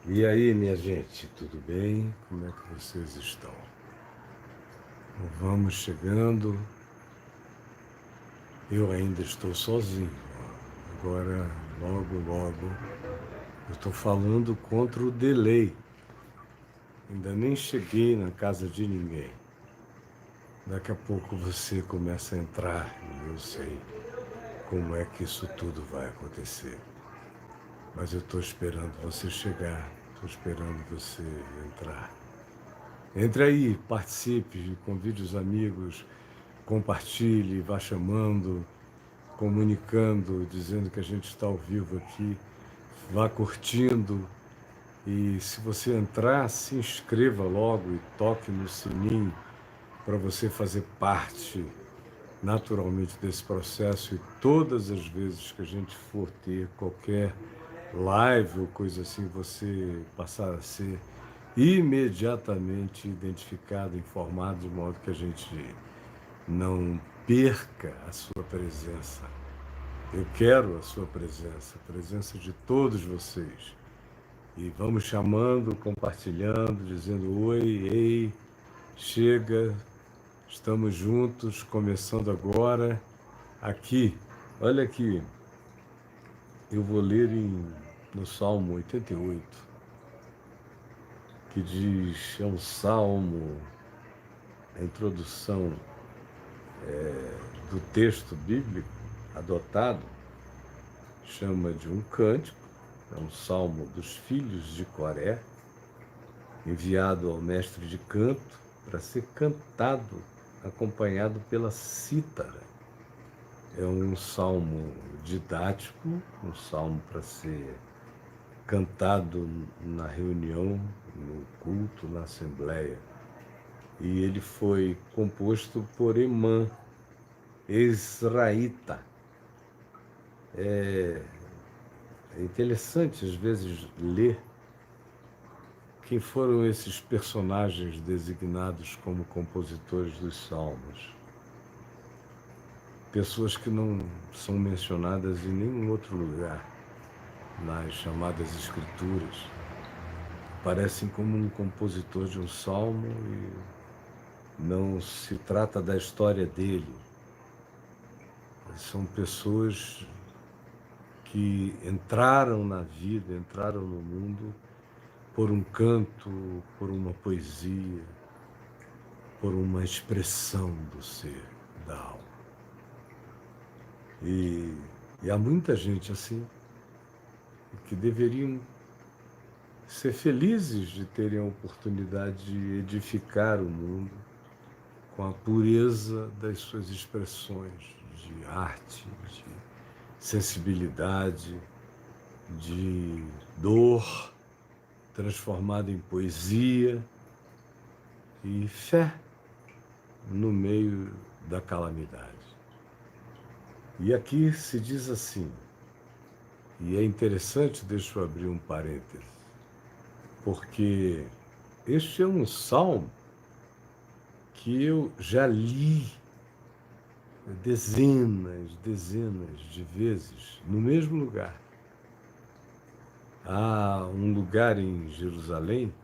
E aí, minha gente, tudo bem? Como é que vocês estão? Vamos chegando. Eu ainda estou sozinho. Agora, logo, eu estou falando contra o delay. Ainda nem cheguei na casa de ninguém. Daqui a pouco você começa a entrar e eu sei como é que isso tudo vai acontecer. Mas eu estou esperando você chegar, estou esperando você entrar. Entre aí, participe, convide os amigos, compartilhe, vá chamando, comunicando, dizendo que a gente está ao vivo aqui, vá curtindo. E se você entrar, se inscreva logo e toque no sininho para você fazer parte naturalmente desse processo. E todas as vezes que a gente for ter qualquer live ou coisa assim, você passar a ser imediatamente identificado, informado, de modo que a gente não perca a sua presença. Eu quero a sua presença, a presença de todos vocês. E vamos chamando, compartilhando, dizendo oi, ei, chega, estamos juntos, começando agora. Aqui, olha aqui, eu vou ler no Salmo 88, que diz, é um salmo, a introdução do texto bíblico adotado, chama de um cântico, é um salmo dos filhos de Coré, enviado ao mestre de canto para ser cantado, acompanhado pela cítara. É um salmo didático, um salmo para ser cantado na reunião, no culto, na assembleia. E ele foi composto por Emã, Ezraíta. É interessante, às vezes, ler quem foram esses personagens designados como compositores dos salmos. Pessoas que não são mencionadas em nenhum outro lugar nas chamadas escrituras. Parecem como um compositor de um salmo e não se trata da história dele. São pessoas que entraram na vida, entraram no mundo por um canto, por uma poesia, por uma expressão do ser, da alma. E há muita gente assim, que deveriam ser felizes de terem a oportunidade de edificar o mundo com a pureza das suas expressões de arte, de sensibilidade, de dor, transformada em poesia e fé no meio da calamidade. E aqui se diz assim, e é interessante, deixa eu abrir um parêntese, porque este é um salmo que eu já li dezenas de vezes no mesmo lugar. Há um lugar em Jerusalém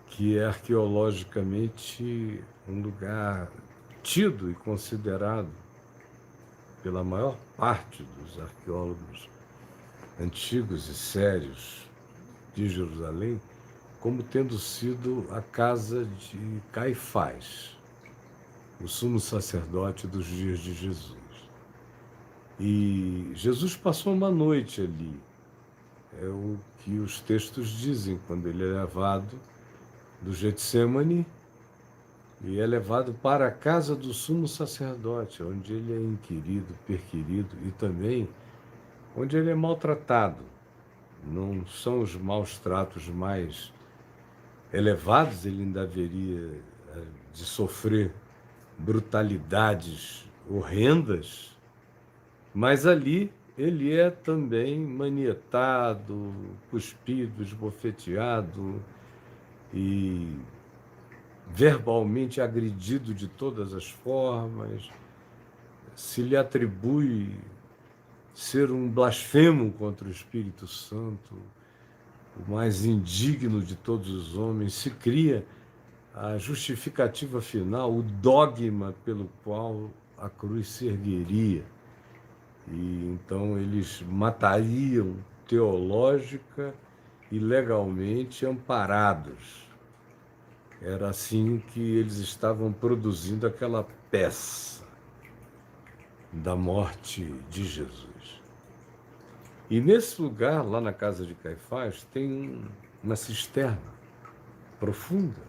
que é arqueologicamente um lugar tido e considerado pela maior parte dos arqueólogos antigos e sérios de Jerusalém como tendo sido a casa de Caifás, o sumo sacerdote dos dias de Jesus. E Jesus passou uma noite ali, é o que os textos dizem, quando ele é levado do Getsêmani e é levado para a casa do sumo sacerdote, onde ele é inquirido, perquirido e também onde ele é maltratado. Não são os maus tratos mais elevados, ele ainda haveria de sofrer brutalidades horrendas, mas ali ele é também manietado, cuspido, esbofeteado e verbalmente agredido de todas as formas. Se lhe atribui ser um blasfemo contra o Espírito Santo, o mais indigno de todos os homens, se cria a justificativa final, o dogma pelo qual a cruz se ergueria. E então eles matariam teológica e legalmente amparados. Era assim que eles estavam produzindo aquela peça da morte de Jesus. E nesse lugar, lá na casa de Caifás, tem uma cisterna profunda.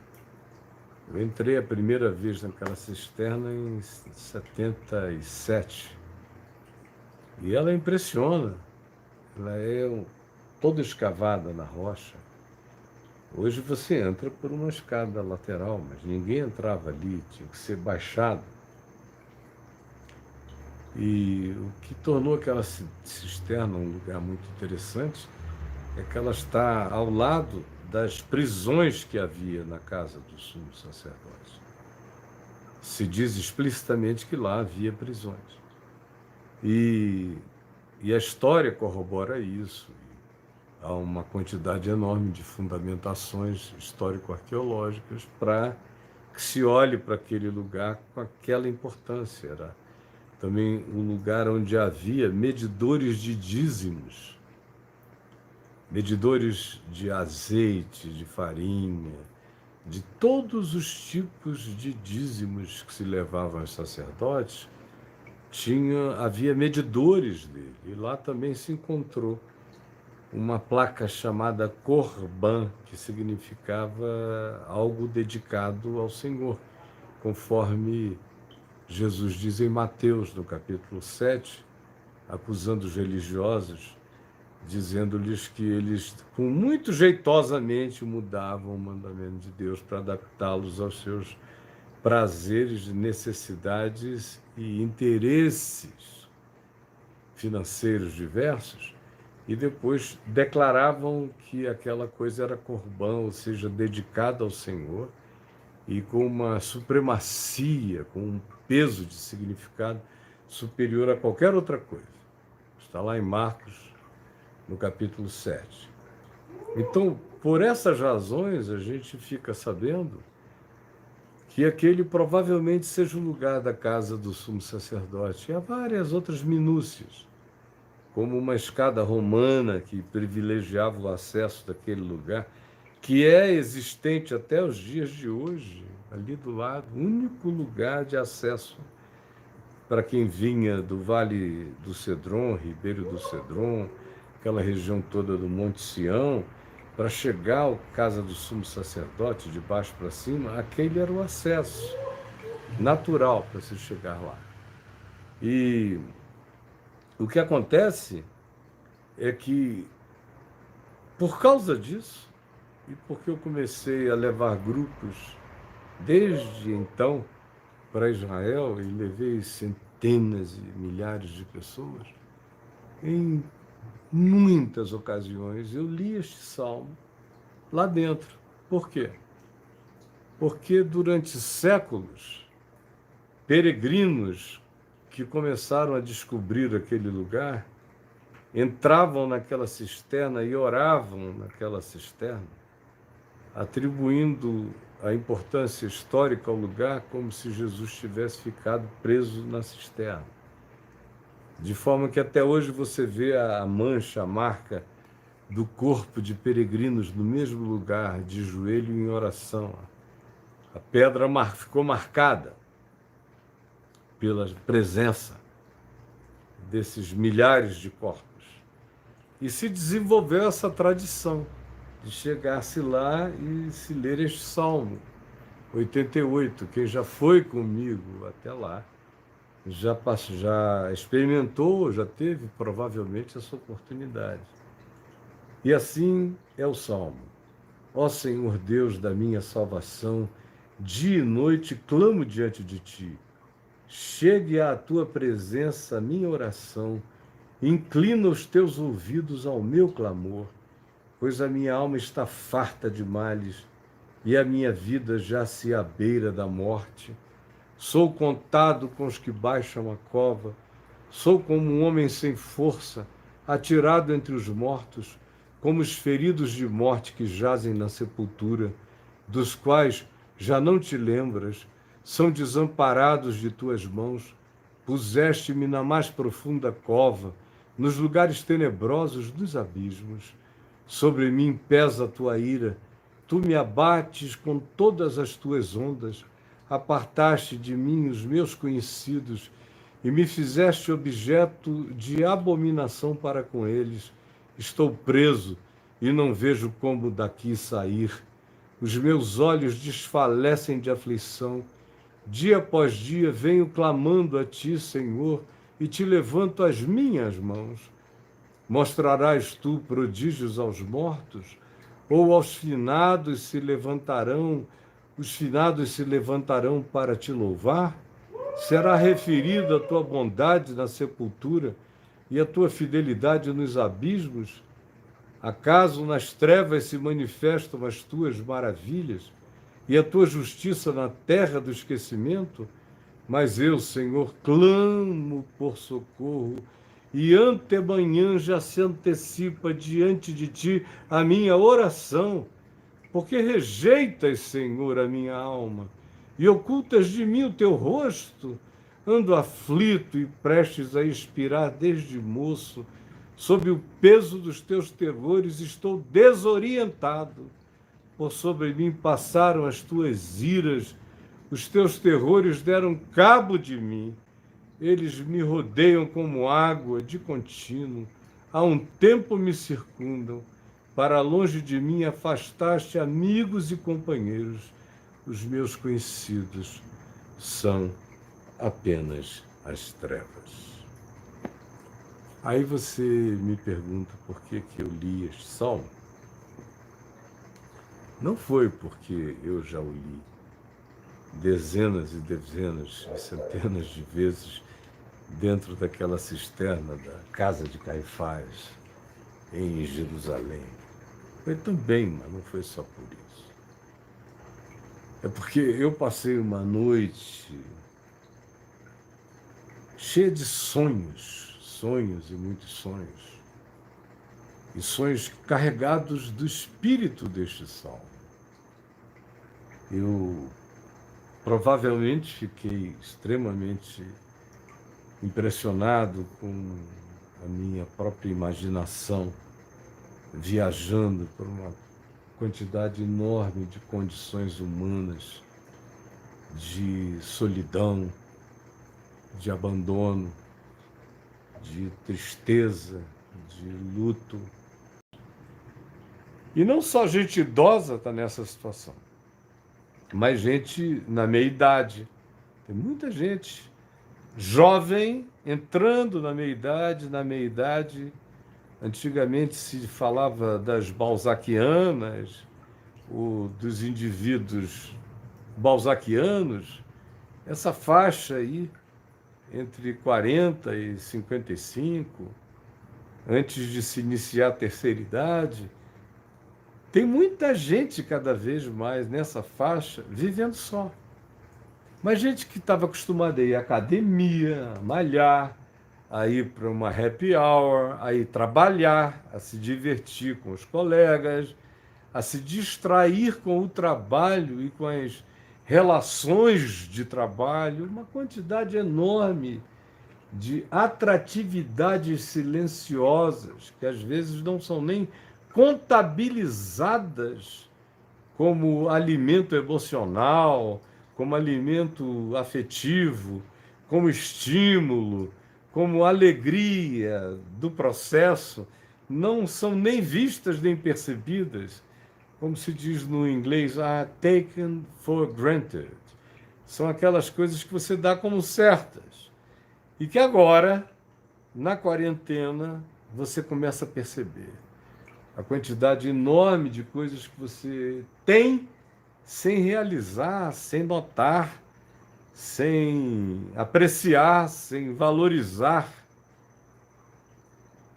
Eu entrei a primeira vez naquela cisterna em 77. E ela impressiona. Ela é toda escavada na rocha. Hoje você entra por uma escada lateral, mas ninguém entrava ali, tinha que ser baixado. E o que tornou aquela cisterna um lugar muito interessante é que ela está ao lado das prisões que havia na casa do sumo sacerdote. Se diz explicitamente que lá havia prisões. E a história corrobora isso. Há uma quantidade enorme de fundamentações histórico-arqueológicas para que se olhe para aquele lugar com aquela importância. Era também um lugar onde havia medidores de dízimos, medidores de azeite, de farinha, de todos os tipos de dízimos que se levavam aos sacerdotes. Havia medidores dele, e lá também se encontrou uma placa chamada Corban, que significava algo dedicado ao Senhor, conforme Jesus diz em Mateus, no capítulo 7, acusando os religiosos, dizendo-lhes que eles, muito jeitosamente, mudavam o mandamento de Deus para adaptá-los aos seus prazeres, necessidades e interesses financeiros diversos, e depois declaravam que aquela coisa era corban, ou seja, dedicada ao Senhor, e com uma supremacia, com um peso de significado superior a qualquer outra coisa. Está lá em Marcos, no capítulo 7. Então, por essas razões, a gente fica sabendo que aquele provavelmente seja o lugar da casa do sumo sacerdote. E há várias outras minúcias, como uma escada romana que privilegiava o acesso daquele lugar, que é existente até os dias de hoje, ali do lado, único lugar de acesso para quem vinha do Vale do Cedron, Ribeiro do Cedron, aquela região toda do Monte Sião, para chegar à casa do sumo sacerdote, de baixo para cima, aquele era o acesso natural para se chegar lá. E o que acontece é que, por causa disso, e porque eu comecei a levar grupos desde então para Israel, e levei centenas e milhares de pessoas, em muitas ocasiões eu li este salmo lá dentro. Por quê? Porque durante séculos, peregrinos que começaram a descobrir aquele lugar entravam naquela cisterna e oravam naquela cisterna, atribuindo a importância histórica ao lugar como se Jesus tivesse ficado preso na cisterna. De forma que até hoje você vê a mancha, a marca do corpo de peregrinos no mesmo lugar, de joelho em oração. A pedra ficou marcada pela presença desses milhares de corpos. E se desenvolveu essa tradição de chegar-se lá e se ler este Salmo 88. Quem já foi comigo até lá, já experimentou, já teve provavelmente essa oportunidade. E assim é o Salmo. Ó Senhor Deus da minha salvação, dia e noite clamo diante de ti. Chegue à tua presença a minha oração, inclina os teus ouvidos ao meu clamor, pois a minha alma está farta de males e a minha vida já se à beira da morte. Sou contado com os que baixam a cova, sou como um homem sem força, atirado entre os mortos, como os feridos de morte que jazem na sepultura, dos quais já não te lembras, são desamparados de tuas mãos. Puseste-me na mais profunda cova, nos lugares tenebrosos dos abismos. Sobre mim pesa a tua ira, tu me abates com todas as tuas ondas. Apartaste de mim os meus conhecidos e me fizeste objeto de abominação para com eles. Estou preso e não vejo como daqui sair. Os meus olhos desfalecem de aflição. Dia após dia venho clamando a ti, Senhor, e te levanto as minhas mãos. Mostrarás tu prodígios aos mortos? Ou aos finados se levantarão, os finados se levantarão para te louvar? Será referida a tua bondade na sepultura e a tua fidelidade nos abismos? Acaso nas trevas se manifestam as tuas maravilhas e a tua justiça na terra do esquecimento? Mas eu, Senhor, clamo por socorro, e antemanhã já se antecipa diante de ti a minha oração, porque rejeitas, Senhor, a minha alma, e ocultas de mim o teu rosto. Ando aflito e prestes a expirar desde moço. Sob o peso dos teus terrores estou desorientado. Por sobre mim passaram as tuas iras, os teus terrores deram cabo de mim. Eles me rodeiam como água de contínuo, há um tempo me circundam. Para longe de mim afastaste amigos e companheiros. Os meus conhecidos são apenas as trevas. Aí você me pergunta por que eu li este salmo. Não foi porque eu já o li dezenas e dezenas e centenas de vezes dentro daquela cisterna da casa de Caifás, em Jerusalém. Foi também, mas não foi só por isso. É porque eu passei uma noite cheia de sonhos e muitos sonhos. E sonhos carregados do espírito deste salmo. Eu provavelmente fiquei extremamente impressionado com a minha própria imaginação, viajando por uma quantidade enorme de condições humanas, de solidão, de abandono, de tristeza, de luto. E não só gente idosa está nessa situação, mas gente na meia-idade. Tem muita gente jovem entrando na meia-idade. Antigamente se falava das balzaquianas, ou dos indivíduos balzaquianos, essa faixa aí, entre 40 e 55, antes de se iniciar a terceira idade. Tem muita gente cada vez mais nessa faixa vivendo só. Mas gente que estava acostumada a ir à academia, a malhar, a ir para uma happy hour, a ir trabalhar, a se divertir com os colegas, a se distrair com o trabalho e com as relações de trabalho, uma quantidade enorme de atratividades silenciosas, que às vezes não são nem contabilizadas como alimento emocional, como alimento afetivo, como estímulo, como alegria do processo, não são nem vistas nem percebidas, como se diz no inglês, taken for granted. São aquelas coisas que você dá como certas e que agora, na quarentena, você começa a perceber a quantidade enorme de coisas que você tem sem realizar, sem notar, sem apreciar, sem valorizar.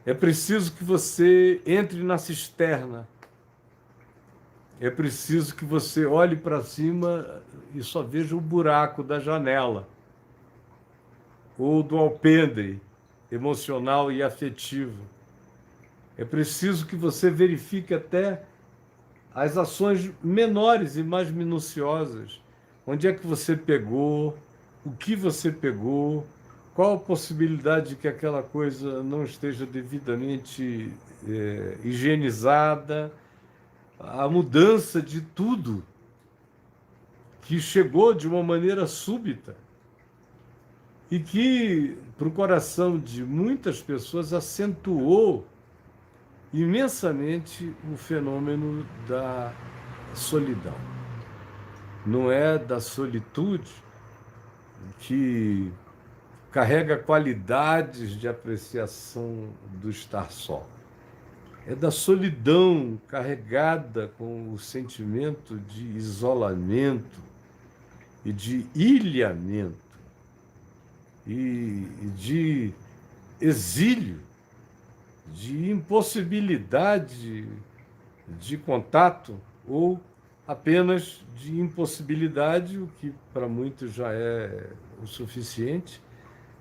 É preciso que você entre na cisterna. É preciso que você olhe para cima e só veja o buraco da janela ou do alpendre emocional e afetivo. É preciso que você verifique até as ações menores e mais minuciosas. Onde é que você pegou? O que você pegou? Qual a possibilidade de que aquela coisa não esteja devidamente higienizada? A mudança de tudo que chegou de uma maneira súbita e que, para o coração de muitas pessoas, acentuou imensamente o fenômeno da solidão. Não é da solitude que carrega qualidades de apreciação do estar só. É da solidão carregada com o sentimento de isolamento e de ilhamento e de exílio, de impossibilidade de contato ou apenas de impossibilidade, o que para muitos já é o suficiente,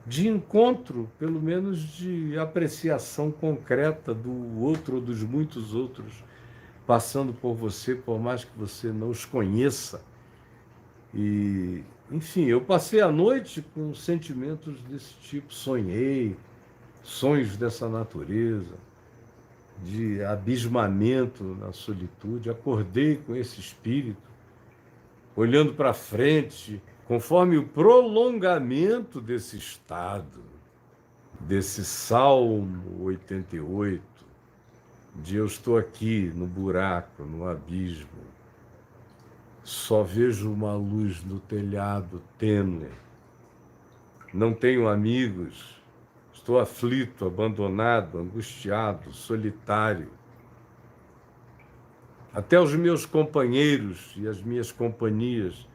de encontro, pelo menos de apreciação concreta do outro ou dos muitos outros passando por você, por mais que você não os conheça. E, enfim, eu passei a noite com sentimentos desse tipo, sonhei, sonhos dessa natureza, de abismamento na solitude, acordei com esse espírito, olhando para frente, conforme o prolongamento desse estado, desse Salmo 88, de eu estou aqui no buraco, no abismo, só vejo uma luz no telhado tênue, não tenho amigos, estou aflito, abandonado, angustiado, solitário. Até os meus companheiros e as minhas companhias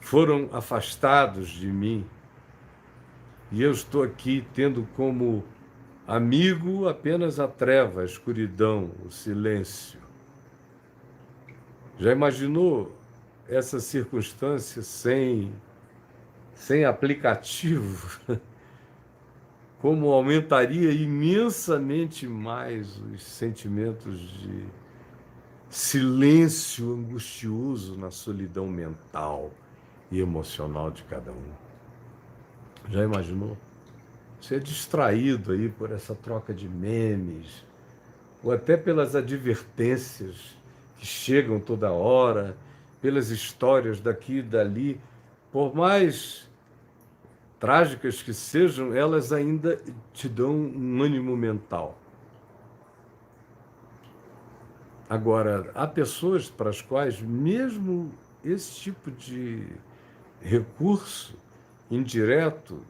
foram afastados de mim. E eu estou aqui tendo como amigo apenas a treva, a escuridão, o silêncio. Já imaginou essa circunstância sem aplicativo? Como aumentaria imensamente mais os sentimentos de silêncio angustioso na solidão mental e emocional de cada um. Já imaginou? Você é distraído aí por essa troca de memes, ou até pelas advertências que chegam toda hora, pelas histórias daqui e dali, por mais trágicas que sejam, elas ainda te dão um ânimo mental. Agora, há pessoas para as quais mesmo esse tipo de recurso indireto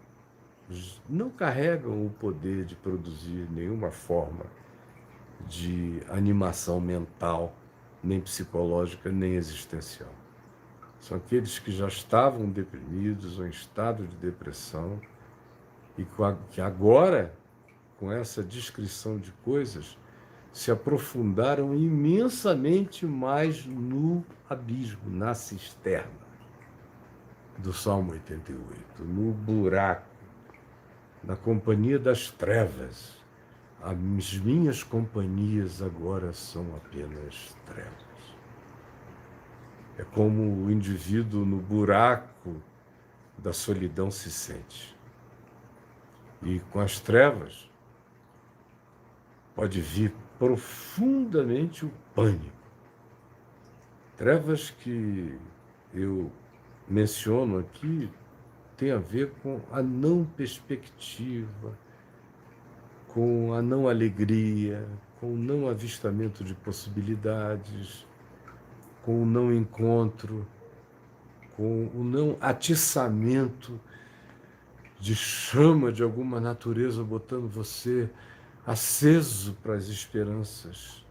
não carregam o poder de produzir nenhuma forma de animação mental, nem psicológica, nem existencial. São aqueles que já estavam deprimidos ou em estado de depressão e que agora, com essa descrição de coisas, se aprofundaram imensamente mais no abismo, na cisterna do Salmo 88, no buraco, na companhia das trevas. As minhas companhias agora são apenas trevas. É como o indivíduo no buraco da solidão se sente. E com as trevas pode vir profundamente o pânico. Trevas que eu menciono aqui tem a ver com a não perspectiva, com a não alegria, com o não avistamento de possibilidades, com o não encontro, com o não atiçamento de chama de alguma natureza botando você aceso para as esperanças.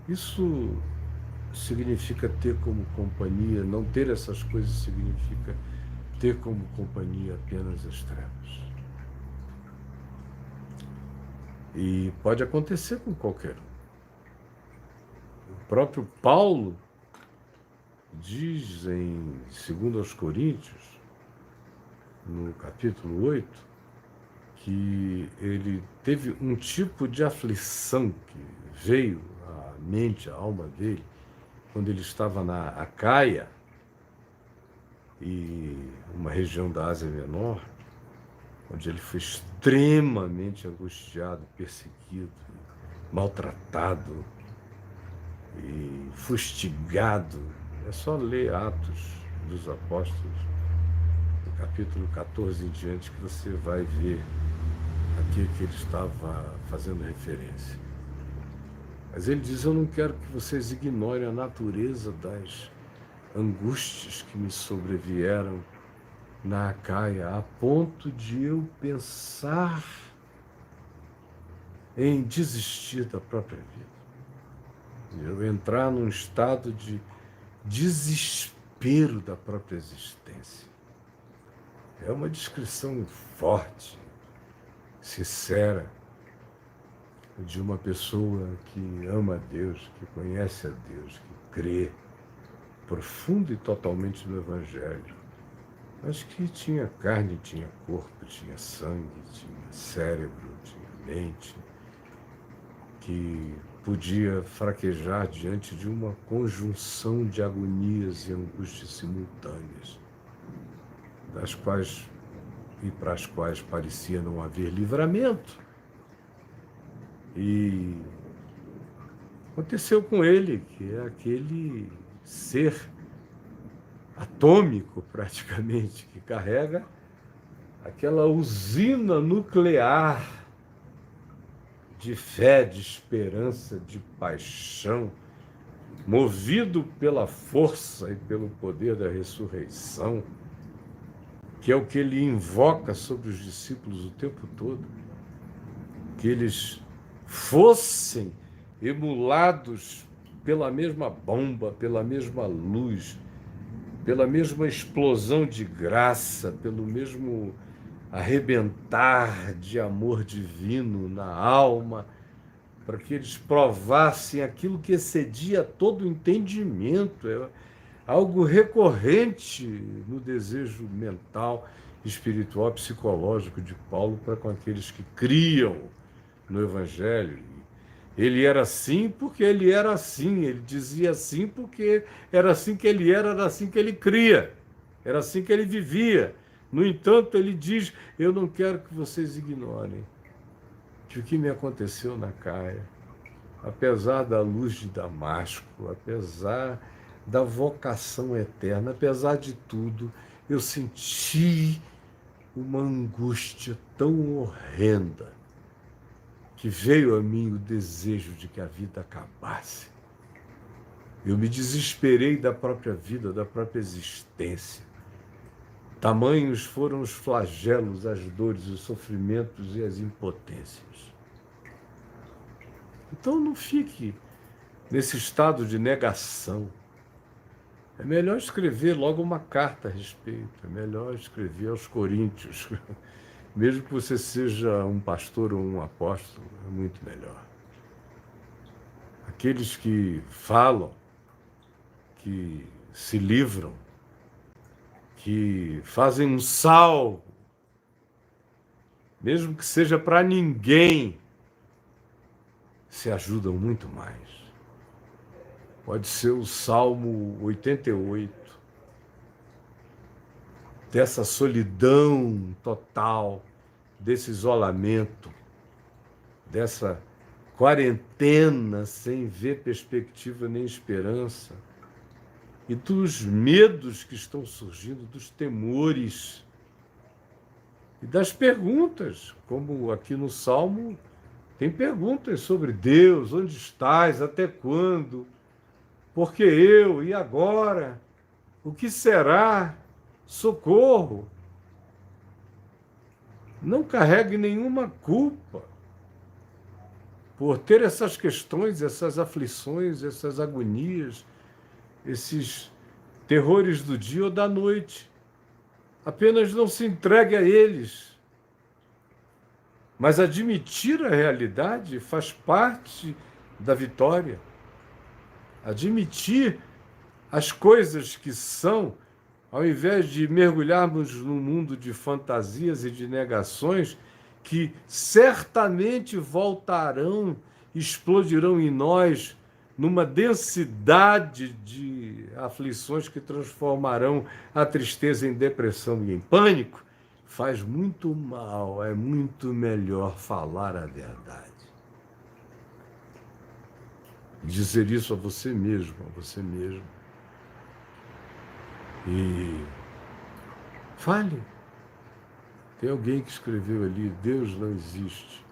Isso significa ter como companhia, não ter essas coisas significa ter como companhia apenas as trevas. E pode acontecer com qualquer um. O próprio Paulo diz em 2 aos Coríntios, no capítulo 8, que ele teve um tipo de aflição que veio à mente, à alma dele, quando ele estava na Acaia, e uma região da Ásia Menor, onde ele foi extremamente angustiado, perseguido, maltratado e fustigado. É só ler Atos dos Apóstolos, no capítulo 14 em diante, que você vai ver aqui que ele estava fazendo referência. Mas ele diz: eu não quero que vocês ignorem a natureza das angústias que me sobrevieram na Acaia, a ponto de eu pensar em desistir da própria vida. Eu entrar num estado de desespero da própria existência. É uma descrição forte, sincera, de uma pessoa que ama a Deus, que conhece a Deus, que crê profundo e totalmente no Evangelho, mas que tinha carne, tinha corpo, tinha sangue, tinha cérebro, tinha mente, que podia fraquejar diante de uma conjunção de agonias e angústias simultâneas, das quais e para as quais parecia não haver livramento. E aconteceu com ele, que é aquele ser atômico, praticamente, que carrega aquela usina nuclear de fé, de esperança, de paixão, movido pela força e pelo poder da ressurreição, que é o que ele invoca sobre os discípulos o tempo todo, que eles fossem emulados pela mesma bomba, pela mesma luz, pela mesma explosão de graça, pelo mesmo arrebentar de amor divino na alma, para que eles provassem aquilo que excedia todo o entendimento. É algo recorrente no desejo mental, espiritual, psicológico de Paulo para com aqueles que criam no Evangelho. Ele era assim porque ele era assim, ele dizia assim porque era assim que ele era assim que ele cria, era assim que ele vivia. No entanto, ele diz: eu não quero que vocês ignorem que o que me aconteceu na Caia, apesar da luz de Damasco, apesar da vocação eterna, apesar de tudo, eu senti uma angústia tão horrenda que veio a mim o desejo de que a vida acabasse. Eu me desesperei da própria vida, da própria existência. Tamanhos foram os flagelos, as dores, os sofrimentos e as impotências. Então não fique nesse estado de negação. É melhor escrever logo uma carta a respeito, é melhor escrever aos Coríntios. Mesmo que você seja um pastor ou um apóstolo, é muito melhor. Aqueles que falam, que se livram, que fazem um salvo, mesmo que seja para ninguém, se ajudam muito mais. Pode ser o Salmo 88, dessa solidão total, desse isolamento, dessa quarentena sem ver perspectiva nem esperança, e dos medos que estão surgindo, dos temores, e das perguntas, como aqui no Salmo tem perguntas sobre Deus: onde estás, até quando, por que eu, e agora, o que será, socorro. Não carregue nenhuma culpa por ter essas questões, essas aflições, essas agonias, esses terrores do dia ou da noite. Apenas não se entregue a eles. Mas admitir a realidade faz parte da vitória. Admitir as coisas que são, ao invés de mergulharmos num mundo de fantasias e de negações que certamente voltarão, explodirão em nós numa densidade de aflições que transformarão a tristeza em depressão e em pânico, faz muito mal. É muito melhor falar a verdade. Dizer isso a você mesmo, a você mesmo. E fale. Tem alguém que escreveu ali, Deus não existe,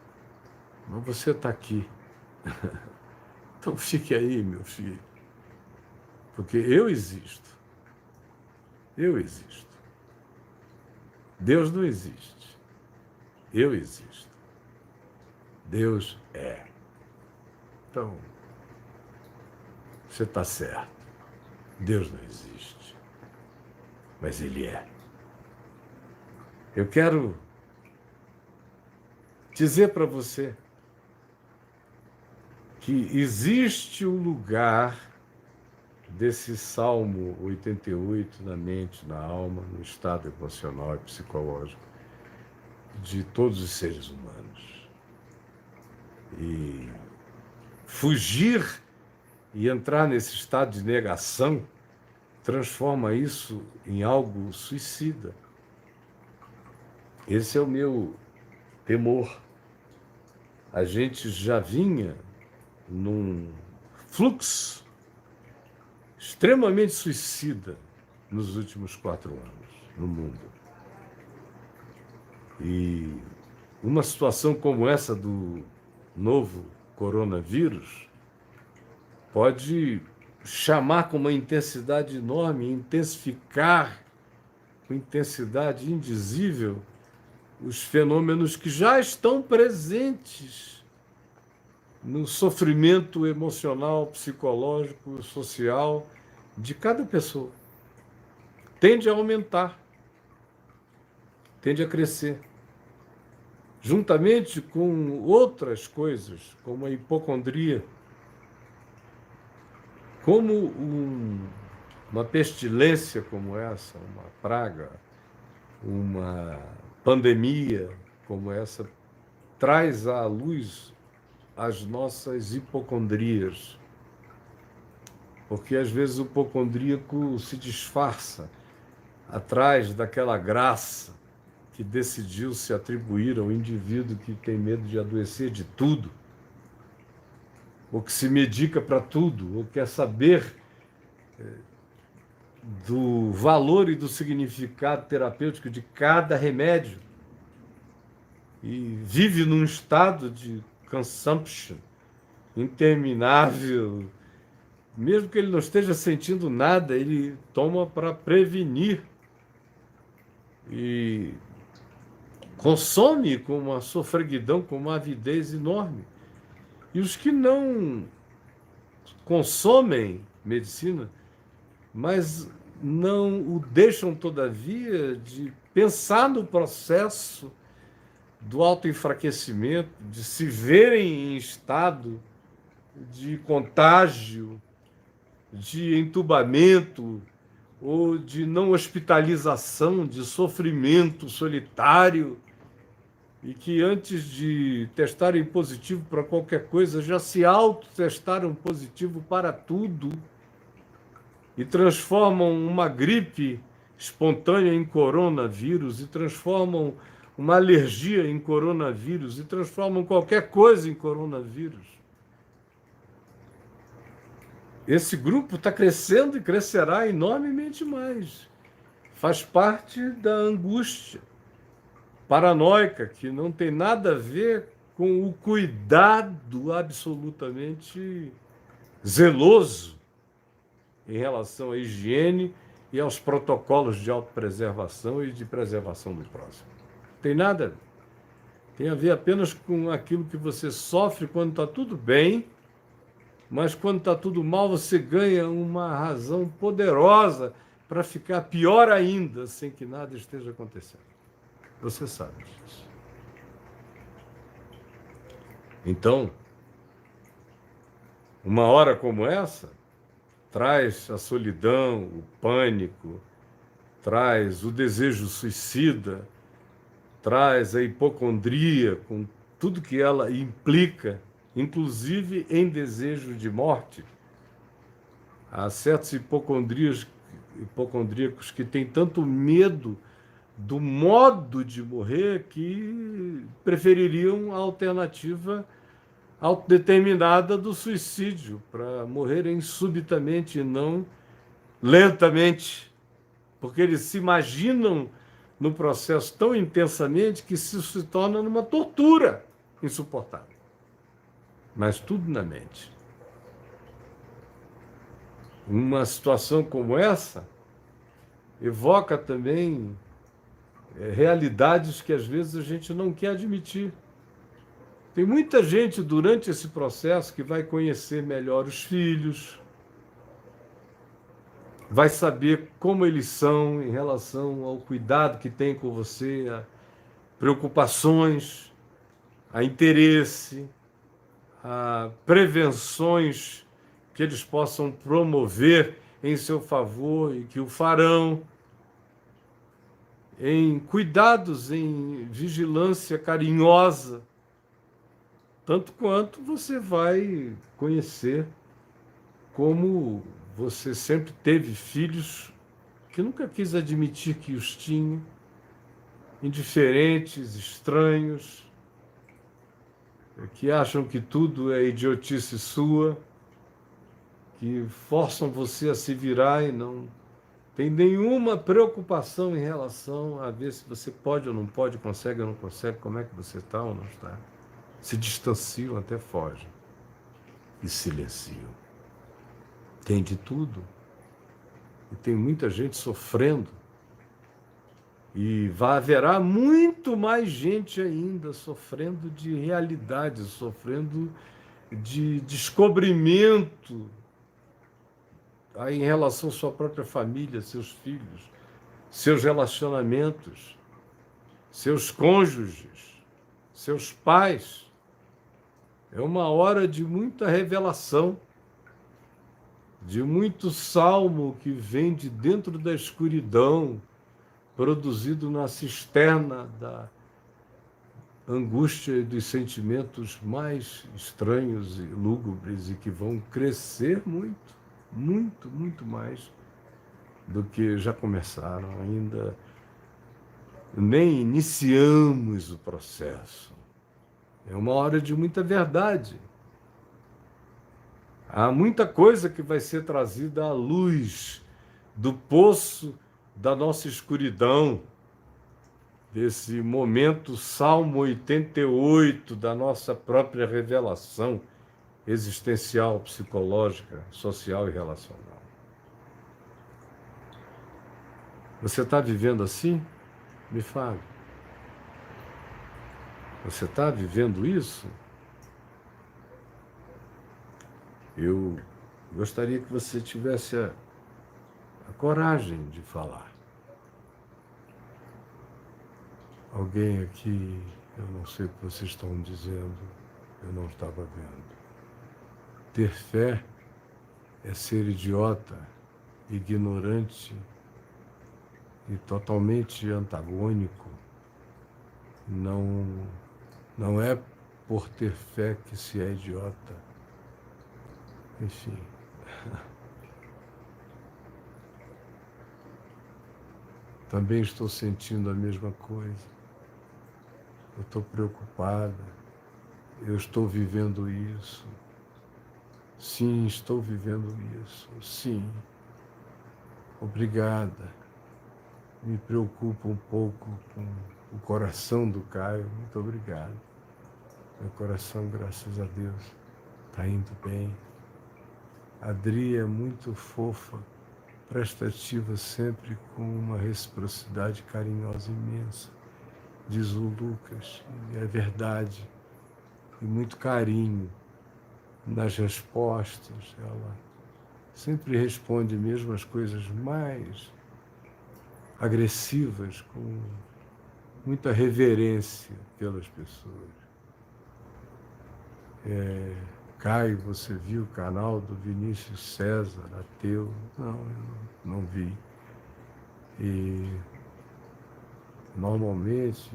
mas você está aqui. Então fique aí, meu filho, porque eu existo. Eu existo. Deus não existe. Eu existo. Deus é. Então, você está certo. Deus não existe, mas Ele é. Eu quero dizer para você que existe um lugar desse Salmo 88 na mente, na alma, no estado emocional e psicológico de todos os seres humanos. E fugir e entrar nesse estado de negação transforma isso em algo suicida. Esse é o meu temor. A gente já vinha num fluxo extremamente suicida nos últimos 4 anos no mundo. E uma situação como essa do novo coronavírus pode chamar com uma intensidade enorme, intensificar com intensidade indizível os fenômenos que já estão presentes no sofrimento emocional, psicológico, social de cada pessoa. Tende a aumentar, tende a crescer, juntamente com outras coisas, como a hipocondria, como uma pestilência como essa, uma praga, uma pandemia como essa, traz à luz as nossas hipocondrias. Porque às vezes o hipocondríaco se disfarça atrás daquela graça que decidiu se atribuir ao indivíduo que tem medo de adoecer de tudo, ou que se medica para tudo, ou quer saber do valor e do significado terapêutico de cada remédio, e vive num estado de consumption interminável. Mesmo que ele não esteja sentindo nada, ele toma para prevenir e consome com uma sofreguidão, com uma avidez enorme. E os que não consomem medicina, mas não o deixam, todavia, de pensar no processo do autoenfraquecimento, de se verem em estado de contágio, de entubamento ou de não hospitalização, de sofrimento solitário, e que antes de testarem positivo para qualquer coisa, já se autotestaram positivo para tudo e transformam uma gripe espontânea em coronavírus, e transformam uma alergia em coronavírus, e transformam qualquer coisa em coronavírus. Esse grupo está crescendo e crescerá enormemente mais. Faz parte da angústia paranoica, que não tem nada a ver com o cuidado absolutamente zeloso em relação à higiene e aos protocolos de autopreservação e de preservação do próximo. Tem nada a ver. Tem a ver apenas com aquilo que você sofre quando está tudo bem, mas quando está tudo mal, você ganha uma razão poderosa para ficar pior ainda, sem que nada esteja acontecendo. Você sabe disso. Então, uma hora como essa traz a solidão, o pânico, traz o desejo suicida, traz a hipocondria, com tudo que ela implica, inclusive em desejo de morte. Há certos hipocondríacos que têm tanto medo do modo de morrer que prefeririam a alternativa autodeterminada do suicídio, para morrerem subitamente e não lentamente, porque eles se imaginam no processo tão intensamente que isso se torna numa tortura insuportável. Mas tudo na mente. Uma situação como essa evoca também realidades que às vezes a gente não quer admitir. Tem muita gente durante esse processo que vai conhecer melhor os filhos, vai saber como eles são em relação ao cuidado que tem com você, a preocupações, a interesse, a prevenções que eles possam promover em seu favor e que o farão, em cuidados, em vigilância carinhosa, tanto quanto você vai conhecer como você sempre teve filhos que nunca quis admitir que os tinha, indiferentes, estranhos, que acham que tudo é idiotice sua, que forçam você a se virar e não tem nenhuma preocupação em relação a ver se você pode ou não pode, consegue ou não consegue, como é que você está ou não está. Se distanciam, até fogem e silenciam. Tem de tudo. E tem muita gente sofrendo. E haverá muito mais gente ainda sofrendo de realidade, sofrendo de descobrimento aí em relação à sua própria família, seus filhos, seus relacionamentos, seus cônjuges, seus pais. É uma hora de muita revelação, de muito salmo que vem de dentro da escuridão, produzido na cisterna da angústia e dos sentimentos mais estranhos e lúgubres e que vão crescer muito, muito, muito mais do que já começaram. Ainda nem iniciamos o processo. É uma hora de muita verdade. Há muita coisa que vai ser trazida à luz do poço da nossa escuridão, desse momento Salmo 88 da nossa própria revelação existencial, psicológica, social e relacional. Você está vivendo assim? Me fale. Você está vivendo isso? Eu gostaria que você tivesse a coragem de falar. Alguém aqui, eu não sei o que vocês estão dizendo, eu não estava vendo. Ter fé é ser idiota, ignorante e totalmente antagônico. Não é por ter fé que se é idiota. Enfim. Também estou sentindo a mesma coisa. Eu estou preocupada. Eu estou vivendo isso. Sim, estou vivendo isso. Sim. Obrigada. Me preocupa um pouco com o coração do Caio. Muito obrigado. Meu coração, graças a Deus, está indo bem. A Adri é muito fofa, prestativa sempre com uma reciprocidade carinhosa imensa, diz o Lucas, e é verdade, e muito carinho nas respostas. Ela sempre responde mesmo as coisas mais agressivas, com muita reverência pelas pessoas. Caio, você viu o canal do Vinícius César, ateu? Não, eu não vi. E, normalmente,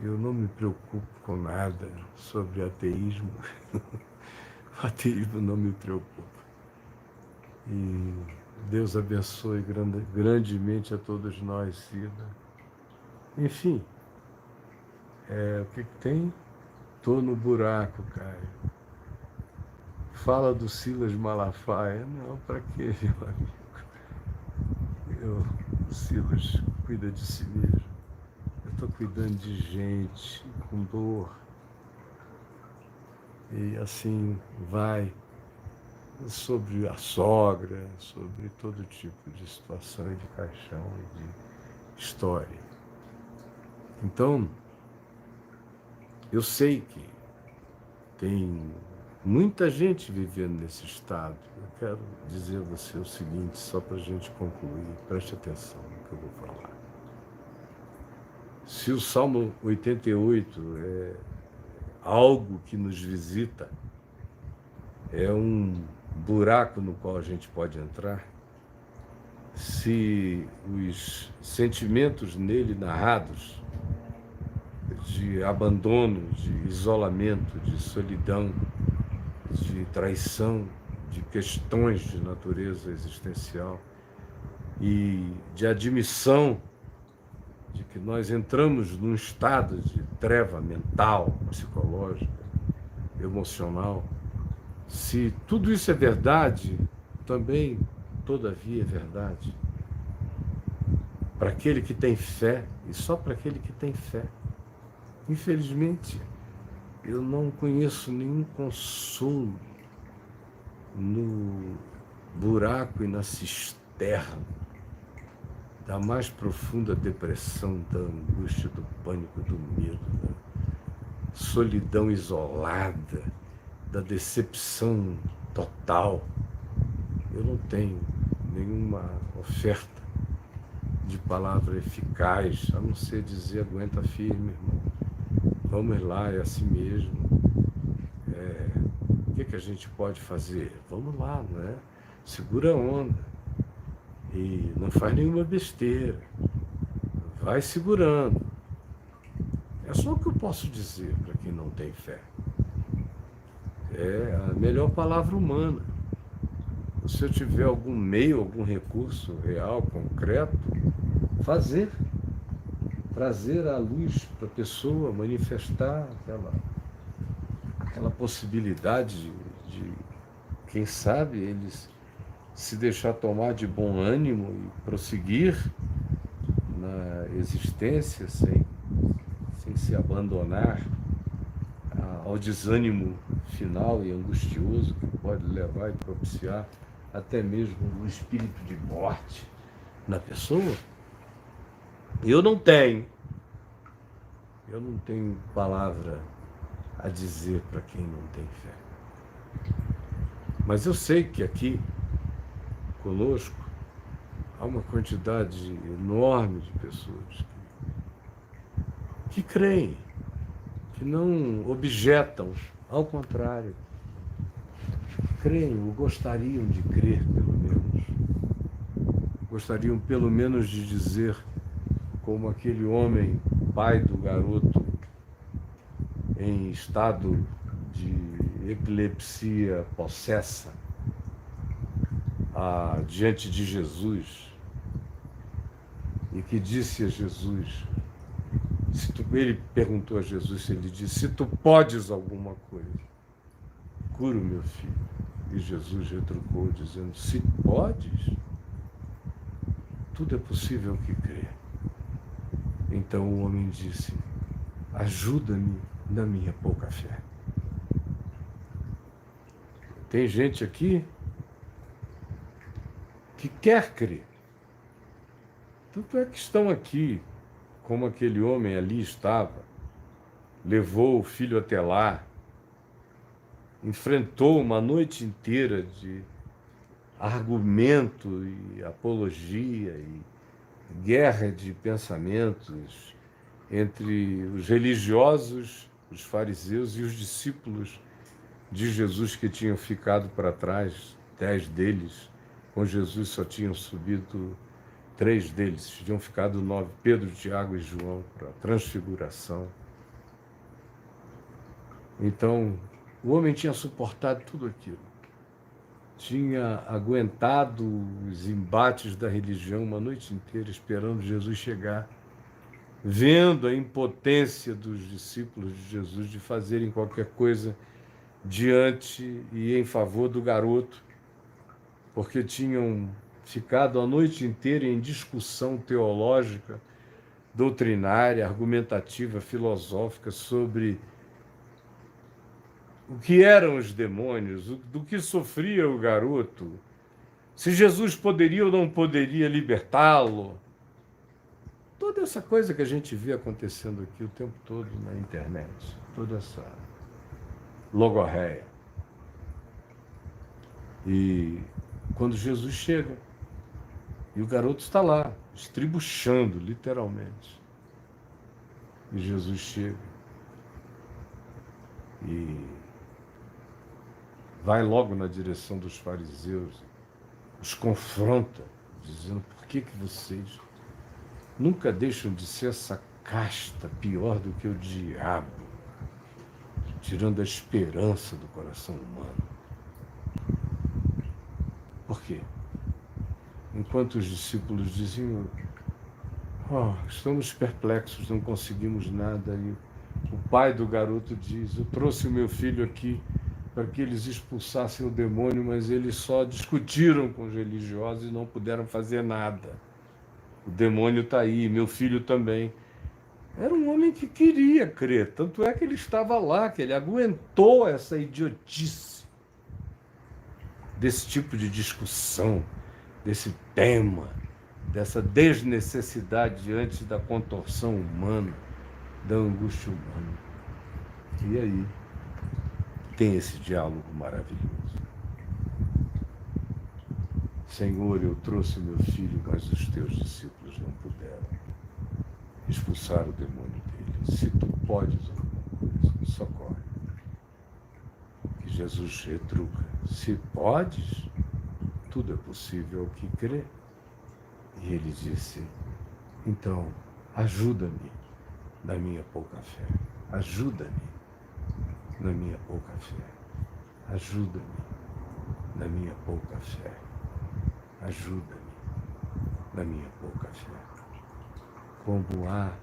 Eu não me preocupo com nada sobre ateísmo. O ateísmo não me preocupa. E Deus abençoe grandemente a todos nós, Cida. Enfim, o que tem? Tô no buraco, Caio. Fala do Silas Malafaia. Não, para quê, meu amigo? O Silas cuida de si mesmo. Eu estou cuidando de gente com dor. E assim vai sobre a sogra, sobre todo tipo de situação e de caixão e de história. Então, eu sei que tem muita gente vivendo nesse estado. Eu quero dizer a você o seguinte, só para a gente concluir, preste atenção no que eu vou falar. Se o Salmo 88 é algo que nos visita, é um buraco no qual a gente pode entrar, se os sentimentos nele narrados de abandono, de isolamento, de solidão, de traição, de questões de natureza existencial e de admissão de que nós entramos num estado de treva mental, psicológica, emocional. Se tudo isso é verdade, também, todavia, é verdade para aquele que tem fé, e só para aquele que tem fé. Infelizmente, eu não conheço nenhum consolo no buraco e na cisterna da mais profunda depressão, da angústia, do pânico, do medo, da solidão isolada, da decepção total. Eu não tenho nenhuma oferta de palavra eficaz, a não ser dizer: aguenta firme, irmão. Vamos lá, é assim mesmo. O que a gente pode fazer? Vamos lá, não é? Segura a onda. E não faz nenhuma besteira. Vai segurando. É só o que eu posso dizer para quem não tem fé. É a melhor palavra humana. Se eu tiver algum meio, algum recurso real, concreto, fazer. Trazer à luz para a pessoa, manifestar aquela possibilidade de, quem sabe, eles se deixar tomar de bom ânimo e prosseguir na existência sem se abandonar ao desânimo final e angustioso que pode levar e propiciar até mesmo um espírito de morte na pessoa. Eu não tenho palavra a dizer para quem não tem fé. Mas eu sei que aqui, conosco, há uma quantidade enorme de pessoas que creem, que não objetam, ao contrário, creem ou gostariam de crer, pelo menos. Gostariam, pelo menos, de dizer, como aquele homem, pai do garoto, em estado de epilepsia possessa, diante de Jesus, e que disse a Jesus, ele perguntou a Jesus se ele disse: se tu podes alguma coisa, cura o meu filho. E Jesus retrucou dizendo: se podes, tudo é possível que crê. Então o homem disse: ajuda-me na minha pouca fé. Tem gente aqui que quer crer. Tanto é que estão aqui, como aquele homem ali estava, levou o filho até lá, enfrentou uma noite inteira de argumento e apologia e guerra de pensamentos entre os religiosos, os fariseus e os discípulos de Jesus que tinham ficado para trás, 10 deles. Com Jesus só tinham subido 3 deles, tinham ficado 9, Pedro, Tiago e João, para a transfiguração. Então, o homem tinha suportado tudo aquilo. Tinha aguentado os embates da religião uma noite inteira, esperando Jesus chegar, vendo a impotência dos discípulos de Jesus de fazerem qualquer coisa diante e em favor do garoto, porque tinham ficado a noite inteira em discussão teológica, doutrinária, argumentativa, filosófica sobre o que eram os demônios, do que sofria o garoto, se Jesus poderia ou não poderia libertá-lo. Toda essa coisa que a gente vê acontecendo aqui o tempo todo na internet, toda essa logorreia. E quando Jesus chega, e o garoto está lá, estribuchando, literalmente. E Jesus chega e vai logo na direção dos fariseus, os confronta, dizendo: por que vocês nunca deixam de ser essa casta pior do que o diabo, tirando a esperança do coração humano? Por quê? Enquanto os discípulos diziam: estamos perplexos, não conseguimos nada, e o pai do garoto diz: eu trouxe o meu filho aqui para que eles expulsassem o demônio, mas eles só discutiram com os religiosos e não puderam fazer nada. O demônio está aí, meu filho também. Era um homem que queria crer, tanto é que ele estava lá, que ele aguentou essa idiotice desse tipo de discussão, desse tema, dessa desnecessidade diante da contorção humana, da angústia humana. E aí tem esse diálogo maravilhoso. Senhor, eu trouxe meu filho, mas os teus discípulos não puderam expulsar o demônio dele. Se tu podes alguma coisa, me socorre. E Jesus retruca: se podes, tudo é possível ao que crê. E ele disse: então, ajuda-me na minha pouca fé. Ajuda-me na minha pouca fé. Ajuda-me na minha pouca fé. Ajuda-me na minha pouca fé. Como há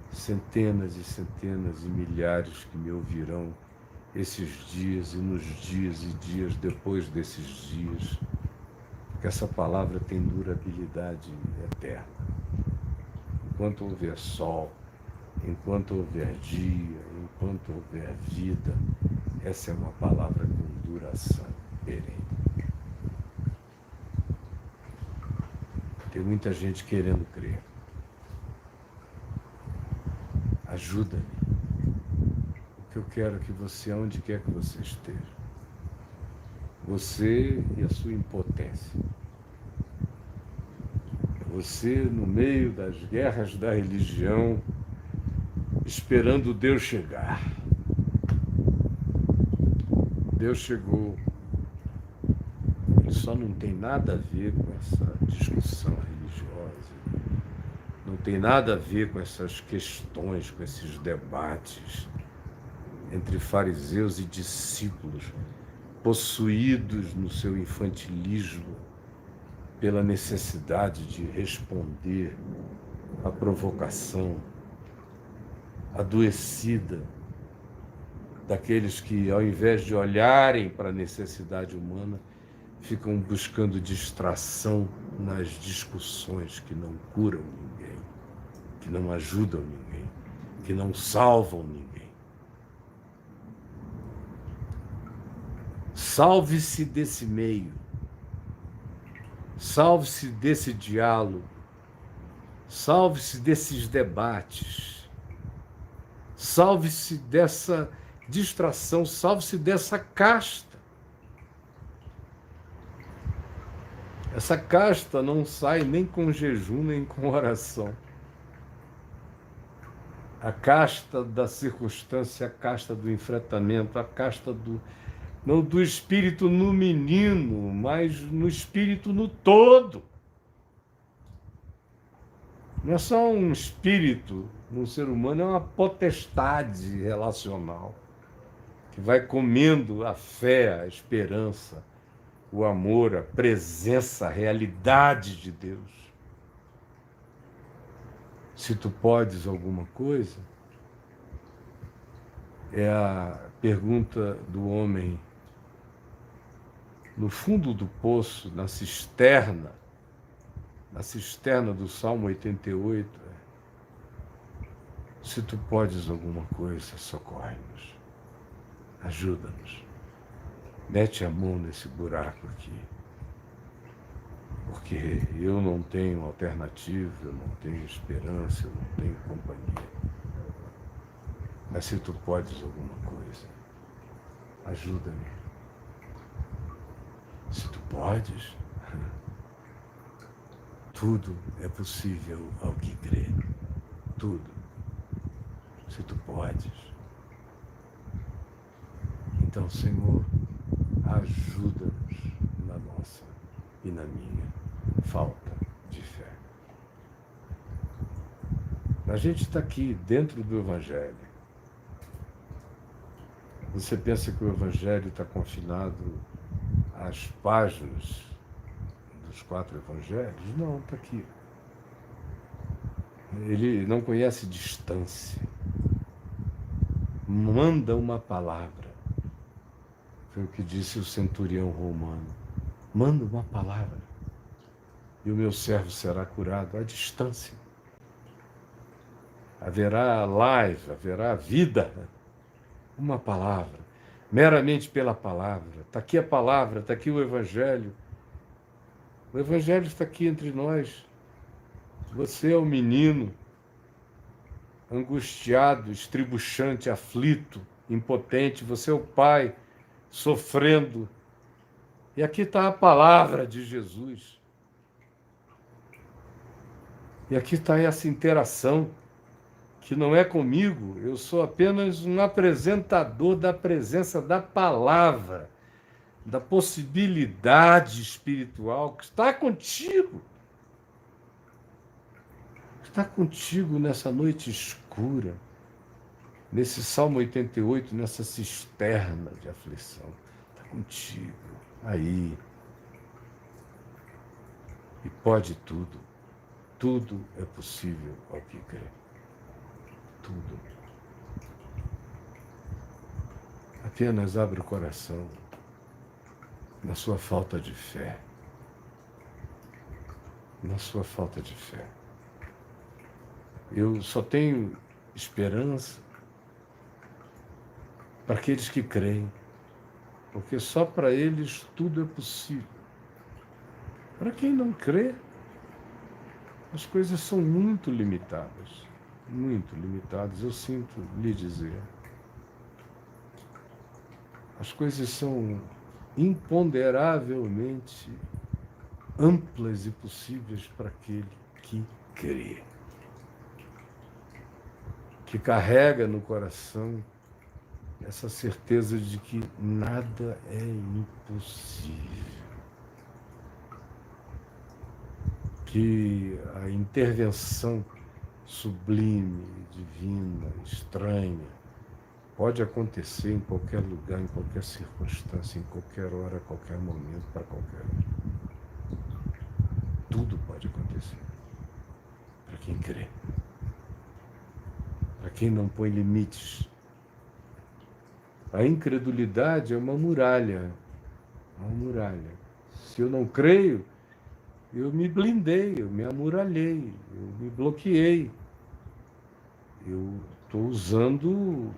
centenas e centenas e milhares que me ouvirão esses dias e nos dias e dias depois desses dias, que essa palavra tem durabilidade eterna. Enquanto houver sol, enquanto houver dia, enquanto houver vida, essa é uma palavra com duração perene. Tem muita gente querendo crer. Ajuda-me. O que eu quero é que você, aonde quer que você esteja, você e a sua impotência, você no meio das guerras da religião, esperando Deus chegar. Deus chegou. Ele só não tem nada a ver com essa discussão religiosa, não tem nada a ver com essas questões, com esses debates entre fariseus e discípulos, possuídos no seu infantilismo pela necessidade de responder à provocação adoecida daqueles que, ao invés de olharem para a necessidade humana, ficam buscando distração nas discussões que não curam ninguém, que não ajudam ninguém, que não salvam ninguém. Salve-se desse meio, salve-se desse diálogo, salve-se desses debates, salve-se dessa distração, salve-se dessa casta. Essa casta não sai nem com jejum, nem com oração. A casta da circunstância, a casta do enfrentamento, a casta não do espírito no menino, mas no espírito no todo. Não é só um espírito num ser humano, é uma potestade relacional. que vai comendo a fé, a esperança, o amor, a presença, a realidade de Deus. Se tu podes alguma coisa, é a pergunta do homem no fundo do poço, na cisterna do Salmo 88. Se tu podes alguma coisa, socorre-nos, ajuda-nos, mete a mão nesse buraco aqui, porque eu não tenho alternativa, eu não tenho esperança, eu não tenho companhia. Mas se tu podes alguma coisa, ajuda-me. Se tu podes, tudo é possível ao que crê. Tudo. Se tu podes. Então, Senhor, ajuda-nos na nossa e na minha falta de fé. A gente está aqui dentro do Evangelho. Você pensa que o Evangelho está confinado às páginas dos 4 Evangelhos? Não, está aqui. Ele não conhece distância. Manda uma palavra. Foi o que disse o centurião romano. Manda uma palavra e o meu servo será curado à distância. Haverá life, haverá vida. Uma palavra, meramente pela palavra. Está aqui a palavra, está aqui o Evangelho. O Evangelho está aqui entre nós. Você é o menino angustiado, estribuchante, aflito, impotente. Você é o pai sofrendo. E aqui está a palavra de Jesus. E aqui está essa interação, que não é comigo, eu sou apenas um apresentador da presença da palavra, da possibilidade espiritual que está contigo. Está contigo nessa noite escura, nesse Salmo 88, nessa cisterna de aflição. Está contigo, aí. E pode tudo. Tudo é possível ao que crê. Tudo. Apenas abre o coração na sua falta de fé. Na sua falta de fé. Eu só tenho esperança para aqueles que creem, porque só para eles tudo é possível. Para quem não crê, as coisas são muito limitadas. Muito limitadas, eu sinto lhe dizer. As coisas são imponderavelmente amplas e possíveis para aquele que crê, que carrega no coração essa certeza de que nada é impossível, que a intervenção sublime, divina, estranha, pode acontecer em qualquer lugar, em qualquer circunstância, em qualquer hora, a qualquer momento, para qualquer um. Tudo pode acontecer para quem crê, para quem não põe limites. A incredulidade é uma muralha, uma muralha. Se eu não creio, eu me blindei, eu me amuralhei, eu me bloqueei. Eu estou usando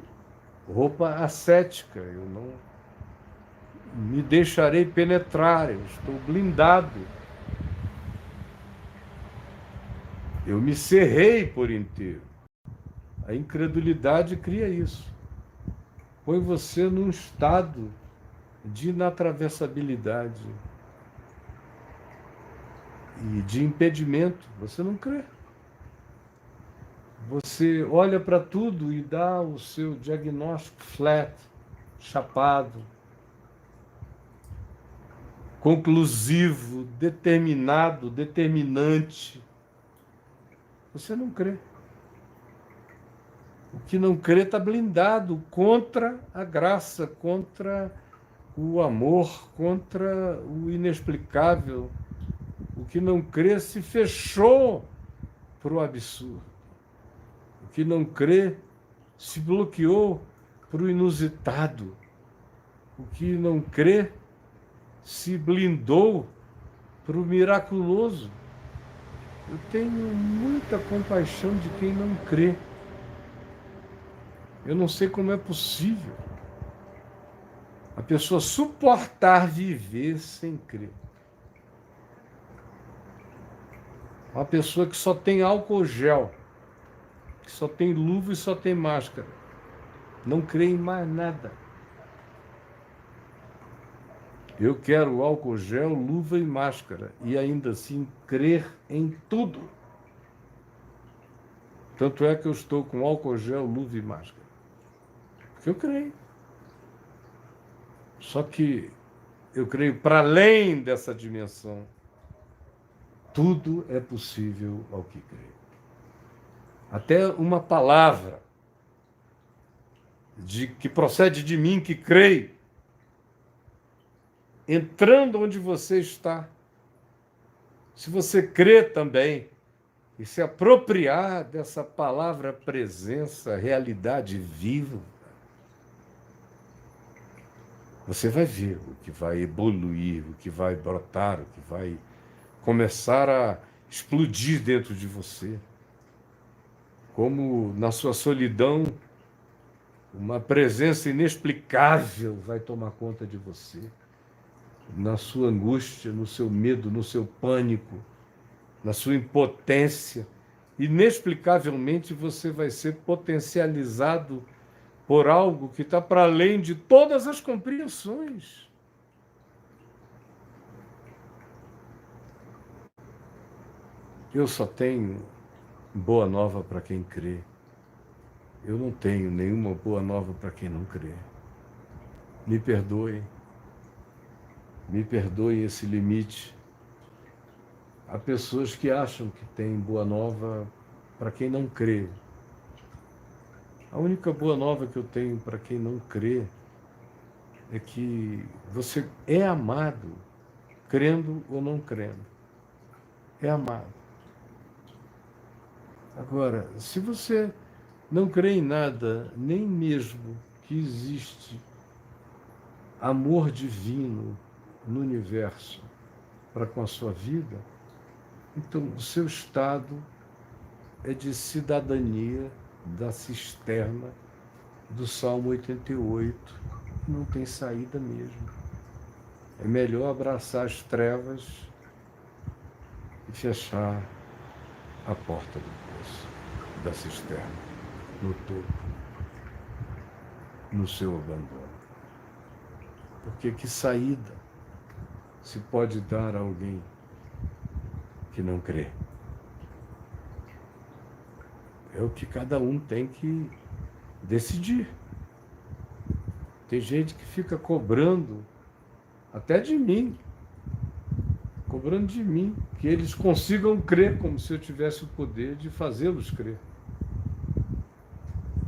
roupa ascética, eu não me deixarei penetrar, eu estou blindado. Eu me cerrei por inteiro. A incredulidade cria isso. Põe você num estado de inatravessabilidade e de impedimento. Você não crê. Você olha para tudo e dá o seu diagnóstico flat, chapado, conclusivo, determinado, determinante. Você não crê. O que não crê está blindado contra a graça, contra o amor, contra o inexplicável. O que não crê se fechou para o absurdo. O que não crê se bloqueou para o inusitado. O que não crê se blindou para o miraculoso. Eu tenho muita compaixão de quem não crê. Eu não sei como é possível a pessoa suportar viver sem crer. Uma pessoa que só tem álcool gel, que só tem luva e só tem máscara, não crê em mais nada. Eu quero álcool gel, luva e máscara, e ainda assim crer em tudo. Tanto é que eu estou com álcool gel, luva e máscara. Porque eu creio. Só que eu creio para além dessa dimensão. Tudo é possível ao que crê. Até uma palavra que procede de mim, que creio, entrando onde você está. Se você crê também e se apropriar dessa palavra presença, realidade viva, você vai ver o que vai evoluir, o que vai brotar, o que vai começar a explodir dentro de você. Como na sua solidão, uma presença inexplicável vai tomar conta de você. Na sua angústia, no seu medo, no seu pânico, na sua impotência, inexplicavelmente você vai ser potencializado por algo que está para além de todas as compreensões. Eu só tenho boa nova para quem crê. Eu não tenho nenhuma boa nova para quem não crê. Me perdoem esse limite. Há pessoas que acham que tem boa nova para quem não crê. A única boa nova que eu tenho para quem não crê é que você é amado, crendo ou não crendo. É amado. Agora, se você não crê em nada, nem mesmo que existe amor divino no universo para com a sua vida, então o seu estado é de cidadania da cisterna do Salmo 88, não tem saída mesmo. É melhor abraçar as trevas e fechar a porta do poço, da cisterna, no topo, no seu abandono. Porque que saída se pode dar a alguém que não crê? É o que cada um tem que decidir. Tem gente que fica cobrando, até de mim, que eles consigam crer, como se eu tivesse o poder de fazê-los crer.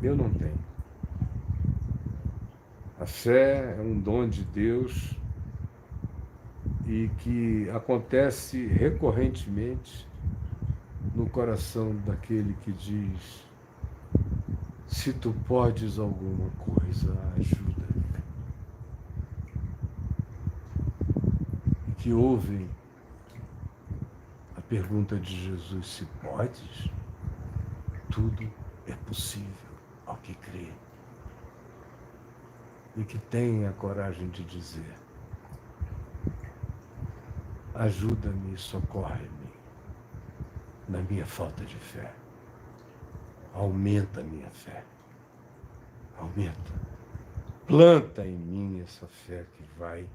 Eu não tenho. A fé é um dom de Deus e que acontece recorrentemente no coração daquele que diz: se tu podes alguma coisa, ajuda-me. E que ouvem a pergunta de Jesus: se podes? Tudo é possível ao que crê. E que tenha a coragem de dizer: ajuda-me e socorre-me na minha falta de fé. Aumenta a minha fé. Aumenta. Planta em mim essa fé que vai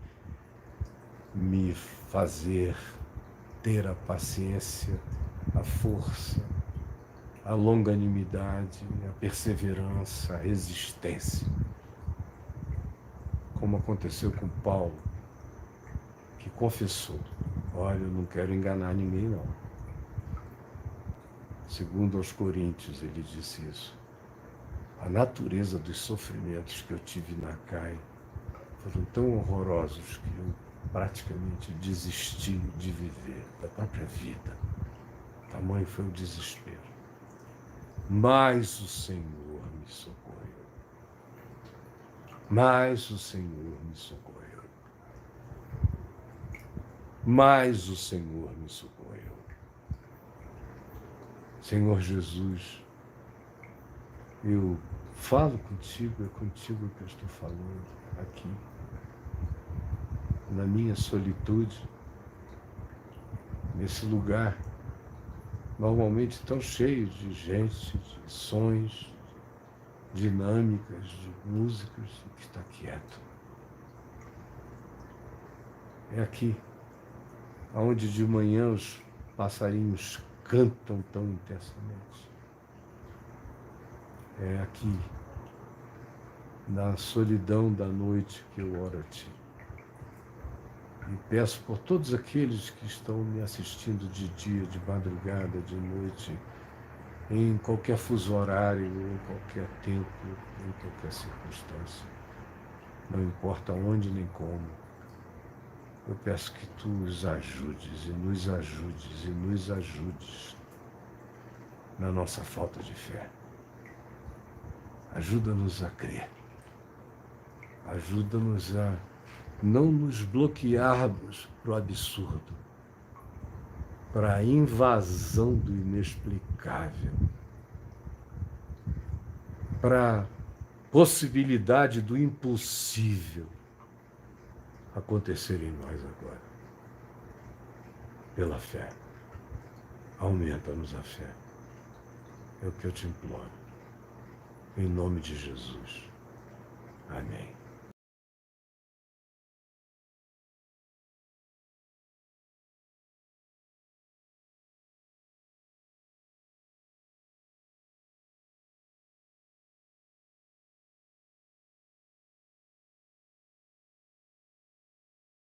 me fazer ter a paciência, a força, a longanimidade, a perseverança, a resistência. Como aconteceu com Paulo, que confessou: olha, eu não quero enganar ninguém, não. Segundo aos Coríntios, ele disse isso. A natureza dos sofrimentos que eu tive na CAI foram tão horrorosos que eu praticamente desisti de viver, da própria vida. Tamanho foi o desespero. Mas o Senhor me socorreu. Mas o Senhor me socorreu. Mas o Senhor me socorreu. Senhor Jesus, eu falo contigo, é contigo que eu estou falando aqui, na minha solitude, nesse lugar normalmente tão cheio de gente, de sons, dinâmicas, de músicas, que está quieto. É aqui, onde de manhã os passarinhos cantam tão intensamente. É aqui, na solidão da noite, que eu oro a Ti. E peço por todos aqueles que estão me assistindo de dia, de madrugada, de noite, em qualquer fuso horário, em qualquer tempo, em qualquer circunstância. Não importa onde nem como. Eu peço que Tu os ajudes e nos ajudes e nos ajudes na nossa falta de fé. Ajuda-nos a crer. Ajuda-nos a não nos bloquearmos para o absurdo, para a invasão do inexplicável, para a possibilidade do impossível acontecer em nós agora. Pela fé. Aumenta-nos a fé. É o que eu te imploro. Em nome de Jesus. Amém.